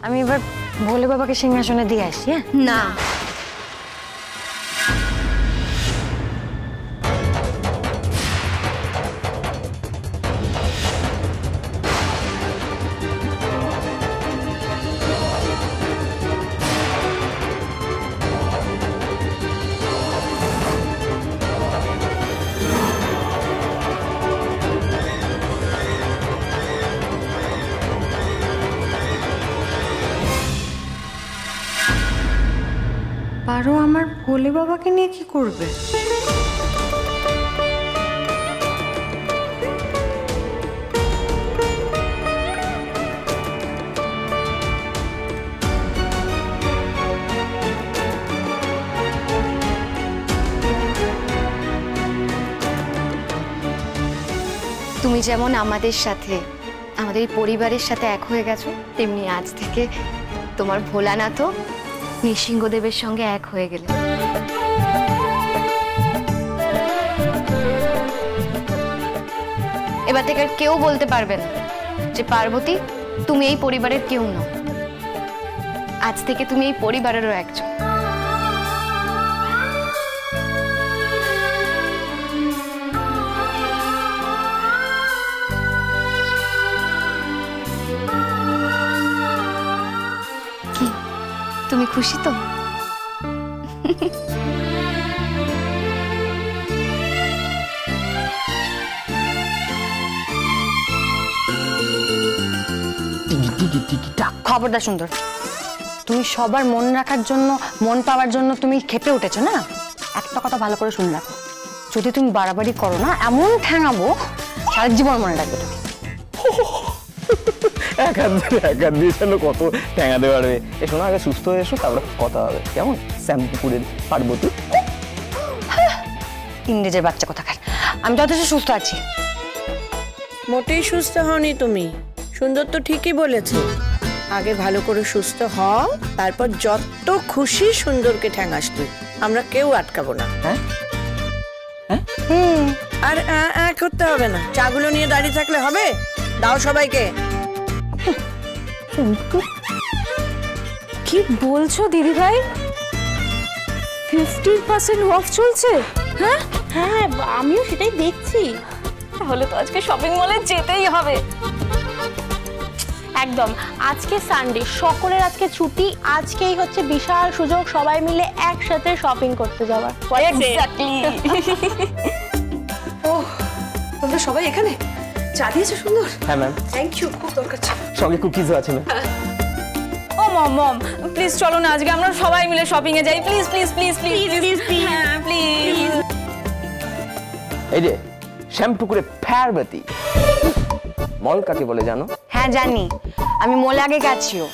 আমি এবার ভোলে বাবাকে সিংহাসনে দিয়ে আসি। না, পারো আমার ভোলে বাবাকে নিয়ে কি করবে? তুমি যেমন আমাদের সাথে, আমাদের এই পরিবারের সাথে এক হয়ে গেছো, তেমনি আজ থেকে তোমার ভোলানাথও নৃসিংহদেবের সঙ্গে এক হয়ে গেলে। এবার থেকে আর কেউ বলতে পারবে না যে পার্বতী তুমি এই পরিবারের কেউ নও। আজ থেকে তুমি এই পরিবারেরও একজন। কি তুমি খুশি তো? খবরদার সুন্দর, তুমি সবার মন রাখার জন্য, মন পাওয়ার জন্য তুমি খেপে উঠেছো না। একটা কথা ভালো করে শুনে রাখো, যদি তুমি বাড়াবাড়ি করো না, এমন ঠ্যাঙাবো সারা জীবন মনে রাখবে তুমি। এক হাত দিয়ে যেন কত ঠ্যাঙা দেওয়া রয়ে। এসো না, আগে সুস্থ হয়ে এসো, তারপরে কথা হবে, কেমন? শ্যামপুকুরের পার্বতী। ইংরেজের বাচ্চা কোথাকার, আমি যথেষ্ট সুস্থ আছি। মোটেই সুস্থ হওনি তুমি। সুন্দর তো ঠিকই বলেছে, আগে ভালো করে সুস্থ হও, তারপর যত খুশি সুন্দরকে ঠ্যাঙাস তুই, আমরা কেউ আটকাবো না। হ্যাঁ, আর করতে হবে না, চাগুলো নিয়ে দাঁড়িয়ে থাকলে হবে। দাও সবাইকে। কি বলছো দিদি ভাই? 50% অফ চলছে? হ্যাঁ হ্যাঁ, আমিও সেটাই দেখছি। তাহলে তো আজকে শপিং মলে যেতেই হবে। একদম, আজকে সানডে, সকলের আজকে ছুটি, আজকেই হচ্ছে বিশাল সুযোগ সবাই মিলে একসাথে শপিং করতে যাওয়ার। এক্স্যাক্টলি। ও, তোমরা সবাই এখানে? চা দিয়েছো সুন্দর? হ্যাঁ ম্যাম। থ্যাংক ইউ, খুব দরকার ছিল। সঙ্গে কুকিজও আছে ম্যাম। ও মম, প্লিজ চলো না, আজকে আমরা সবাই মিলে শপিং এ যাই। Please please please please please please. এই যে শ্যামপুকুরে পার্বতী মল কাকে বলে জানো? হ্যাঁ জানি, আমি মোলে আগে গেছিও।